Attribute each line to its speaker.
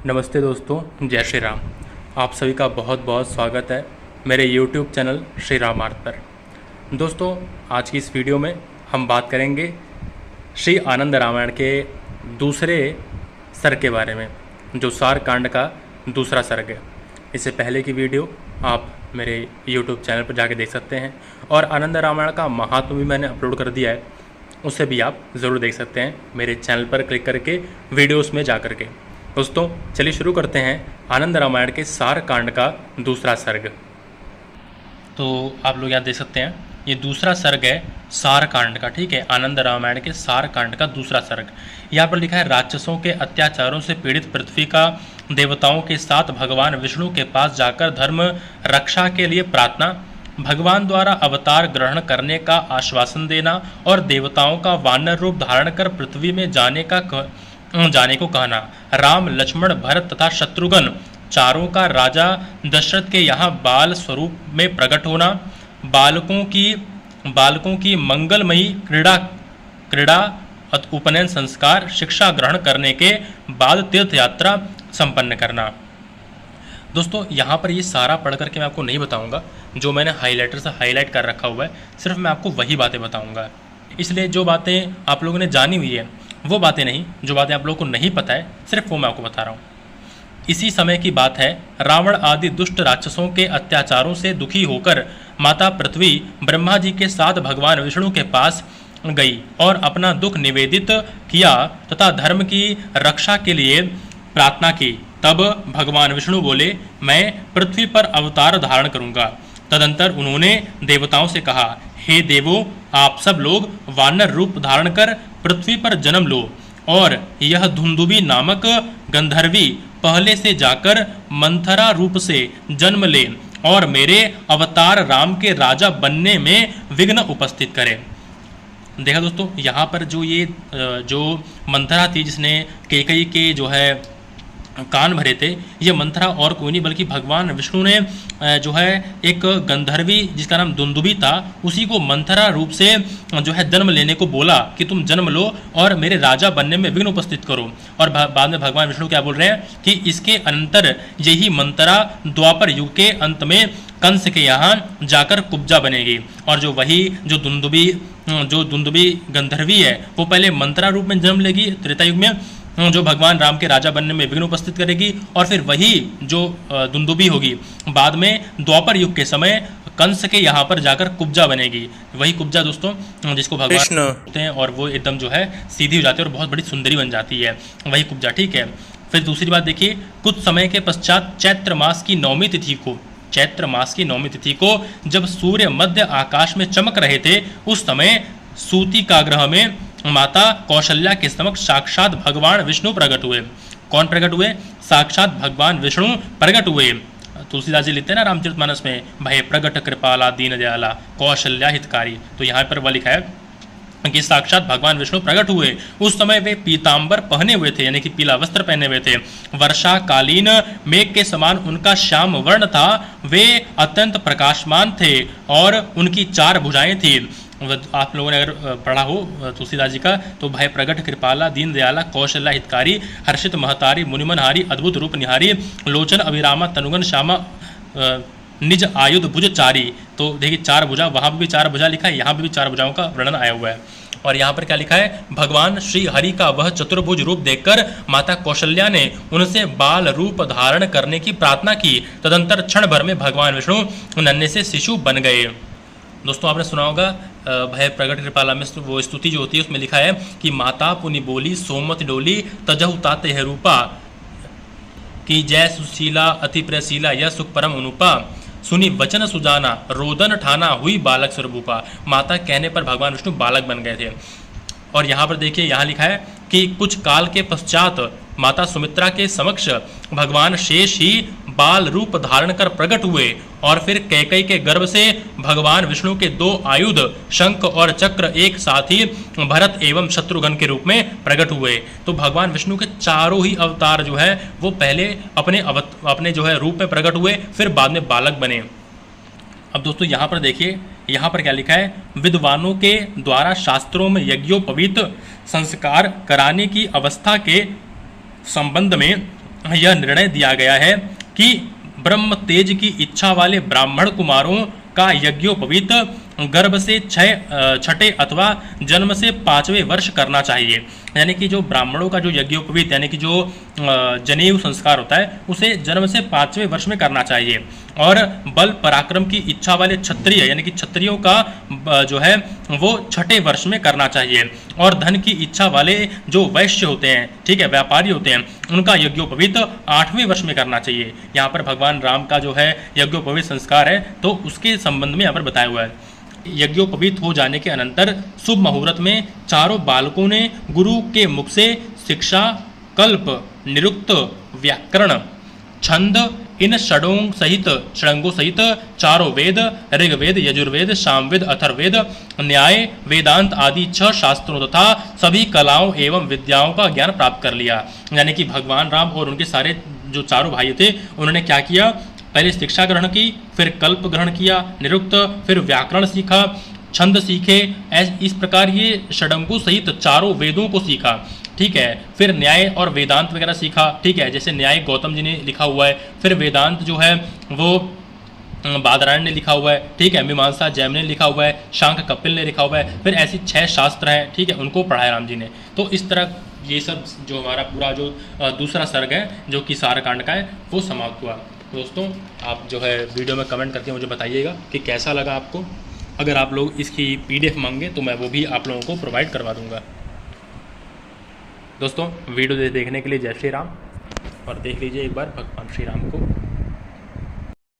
Speaker 1: नमस्ते दोस्तों, जय श्री राम। आप सभी का बहुत बहुत स्वागत है मेरे YouTube channel Shri Ram art पर। दोस्तों, आज की इस वीडियो में हम बात करेंगे श्री आनंद रामायण के दूसरे सर्ग के बारे में, जो सार कांड का दूसरा सर्ग है। इससे पहले की वीडियो आप मेरे YouTube चैनल पर जाके देख सकते हैं, और आनंद रामायण का महात्म भी मैंने अपलोड कर दिया है, उसे भी आप ज़रूर देख सकते हैं मेरे चैनल पर क्लिक करके वीडियोस में जा करके। दोस्तों, चलिए शुरू करते हैं आनंद रामायण के सार कांड का दूसरा सर्ग। तो आप लोग यहाँ देख सकते हैं, ये दूसरा सर्ग है सार कांड का। ठीक है, आनंद रामायण के सार कांड का दूसरा सर्ग। यहाँ पर लिखा है, राक्षसों के अत्याचारों से पीड़ित पृथ्वी का देवताओं के साथ भगवान विष्णु के पास जाकर धर्म रक्षा के लिए प्रार्थना, भगवान द्वारा अवतार ग्रहण करने का आश्वासन देना और देवताओं का वानर रूप धारण कर पृथ्वी में जाने को कहना। राम, लक्ष्मण, भरत तथा शत्रुघ्न चारों का राजा दशरथ के यहाँ बाल स्वरूप में प्रकट होना, बालकों की मंगलमयी क्रीड़ा उपनयन संस्कार, शिक्षा ग्रहण करने के बाद तीर्थ यात्रा संपन्न करना। दोस्तों, यहाँ पर ये सारा पढ़ करके मैं आपको नहीं बताऊंगा, जो मैंने हाईलाइटर से हाईलाइट कर रखा हुआ है, सिर्फ मैं आपको वही बातें बताऊंगा। इसलिए जो बातें आप लोगों ने जानी हुई है वो बातें नहीं, जो बातें आप लोगों को नहीं पता है सिर्फ वो मैं आपको बता रहा हूँ। इसी समय की बात है, रावण आदि दुष्ट राक्षसों के अत्याचारों से दुखी होकर माता पृथ्वी ब्रह्मा जी के साथ भगवान विष्णु के पास गई और अपना दुख निवेदित किया तथा धर्म की रक्षा के लिए प्रार्थना की। तब भगवान विष्णु बोले, मैं पृथ्वी पर अवतार धारण करूंगा। तदंतर उन्होंने देवताओं से कहा, हे देवों, आप सब लोग वानर रूप धारण कर पृथ्वी पर जन्म लो, और यह धुंधुबी नामक गंधर्वी पहले से जाकर मंथरा रूप से जन्म ले और मेरे अवतार राम के राजा बनने में विघ्न उपस्थित करे। देखा दोस्तों, यहाँ पर जो मंथरा थी, जिसने कैकेयी के जो है कान भरे थे, ये मंथरा और कोई नहीं बल्कि भगवान विष्णु ने जो है एक गंधर्वी जिसका नाम दुंदुबी था, उसी को मंथरा रूप से जो है जन्म लेने को बोला कि तुम जन्म लो और मेरे राजा बनने में विघ्न उपस्थित करो। और बाद में भगवान विष्णु क्या बोल रहे हैं कि इसके अंतर यही मंथरा द्वापर युग के अंत में कंस के यहाँ जाकर कुब्जा बनेगी, और जो दुंदुबी गंधर्वी है वो पहले मंथरा रूप में जन्म लेगी त्रेता युग में, जो भगवान राम के राजा बनने में विघ्न उपस्थित करेगी, और फिर वही जो दुंदुबी होगी बाद में द्वापर युग के समय कंस के यहाँ पर जाकर कुब्जा बनेगी। वही कुब्जा दोस्तों जिसको भगवान होते हैं, और वो एकदम जो है सीधी हो जाती है और बहुत बड़ी सुंदरी बन जाती है, वही कुब्जा। ठीक है, फिर दूसरी बात देखिए, कुछ समय के पश्चात चैत्र मास की नौमी तिथि को जब सूर्य मध्य आकाश में चमक रहे थे, उस समय सूती का ग्रह में माता कौशल्या के समक्ष साक्षात भगवान विष्णु प्रकट हुए। कौन प्रकट हुए? साक्षात भगवान विष्णु प्रकट हुए। तुलसीदास जी लिखते हैं ना रामचरितमानस में, भय प्रगट कृपाला दीन दयाला कौशल्या हितकारी। तो यहाँ पर वह लिखा है कि साक्षात भगवान विष्णु प्रकट हुए। उस समय वे पीतांबर पहने हुए थे, यानी कि पीला वस्त्र पहने हुए थे। वर्षाकालीन मेघ के समान उनका श्याम वर्ण था। वे अत्यंत प्रकाशमान थे और उनकी 4 भुजाएं थी। आप लोगों ने अगर पढ़ा हो तुलसीदास जी का, तो भय प्रगट कृपाला दीन दयाला कौशल्या हितकारी हर्षित महतारी मुनिमनहारी अद्भुत रूप निहारी लोचन अभिरामा तनुगन श्यामा निज आयुध भुज चारी। तो देखिए 4 भुजा, वहाँ भी 4 भुजा लिखा है, यहाँ भी 4 भुजाओं का वर्णन आया हुआ है। और यहाँ पर क्या लिखा है, भगवान श्री हरि का वह चतुर्भुज रूप देखकर माता कौशल्या ने उनसे बाल रूप धारण करने की प्रार्थना की। तदंतर क्षण भर में भगवान विष्णु नन्हे से शिशु बन गए। दोस्तों, आपने सुना होगा भय प्रगट कृपाला में वो स्तुति जो होती है उसमें लिखा है कि माता पुनि बोली सोमत डोली तजहु ताते है रूपा, कि जय सुशीला अति प्रशीला यह सुख परम अनुपा, सुनी वचन सुजाना रोदन ठाना हुई बालक स्वरूपा। माता कहने पर भगवान विष्णु बालक बन गए थे। और यहाँ पर देखिए, यहाँ लिखा है कि कुछ काल के पश्चात माता सुमित्रा के समक्ष भगवान शेष ही बाल रूप धारण कर प्रकट हुए, और फिर कैकेयी के गर्भ से भगवान विष्णु के 2 आयुध शंख और चक्र एक साथ ही भरत एवं शत्रुघ्न के रूप में प्रकट हुए। तो भगवान विष्णु के चारों ही अवतार जो है वो पहले अपने जो है रूप में प्रकट हुए, फिर बाद में बालक बने। अब दोस्तों यहाँ पर देखिए, यहाँ पर क्या लिखा है, विद्वानों के द्वारा शास्त्रों में यज्ञोपवीत संस्कार कराने की अवस्था के संबंध में यह निर्णय दिया गया है कि ब्रह्म तेज की इच्छा वाले ब्राह्मण कुमारों का यज्ञोपवीत गर्भ से छठे अथवा जन्म से 5वें वर्ष करना चाहिए। यानी कि जो ब्राह्मणों का जो यज्ञोपवीत यानी कि जो जनेऊ संस्कार होता है उसे जन्म से 5वें वर्ष में करना चाहिए। और बल पराक्रम की इच्छा वाले क्षत्रिय यानी कि क्षत्रियों का जो है वो छठे वर्ष में करना चाहिए। और धन की इच्छा वाले जो वैश्य होते हैं, ठीक है, व्यापारी होते हैं, उनका यज्ञोपवीत 8वें वर्ष में करना चाहिए। यहाँ पर भगवान राम का जो है यज्ञोपवीत संस्कार है तो उसके संबंध में यहाँ पर बताया हुआ है। यज्ञोपवीत हो जाने के अनंतर शुभ मुहूर्त में चारों बालकों ने गुरु के मुख से शिक्षा, कल्प, निरुक्त, व्याकरण, छंद इन षडंगों सहित चारों वेद, ऋग्वेद, यजुर्वेद, सामवेद, अथर्ववेद, न्याय, वेदांत आदि 6 शास्त्रों तथा सभी कलाओं एवं विद्याओं का ज्ञान प्राप्त कर लिया। यानी कि भगवान राम और उनके सारे जो चारों भाई थे उन्होंने क्या किया, पहले शिक्षा ग्रहण की, फिर कल्प ग्रहण किया, निरुक्त, फिर व्याकरण सीखा, छंद सीखे, इस प्रकार ये षडंगों सहित चारों वेदों को सीखा। ठीक है, फिर न्याय और वेदांत वगैरह सीखा। ठीक है, जैसे न्याय गौतम जी ने लिखा हुआ है, फिर वेदांत जो है वो बादरायण ने लिखा हुआ है। ठीक है, मीमांसा जैम ने लिखा हुआ है, शांख कपिल ने लिखा हुआ है। फिर ऐसी 6 शास्त्र हैं, ठीक है, उनको पढ़ाया राम जी ने। तो इस तरह ये सब जो हमारा पूरा जो दूसरा सर्ग है जो कि सारकांड का है वो समाप्त हुआ। दोस्तों आप जो है वीडियो में कमेंट करके मुझे बताइएगा कि कैसा लगा आपको। अगर आप लोग इसकी PDF मांगे तो मैं वो भी आप लोगों को प्रोवाइड करवा दूंगा। दोस्तों वीडियो देखने के लिए जय श्री राम, और देख लीजिए एक बार भगवान श्री राम को।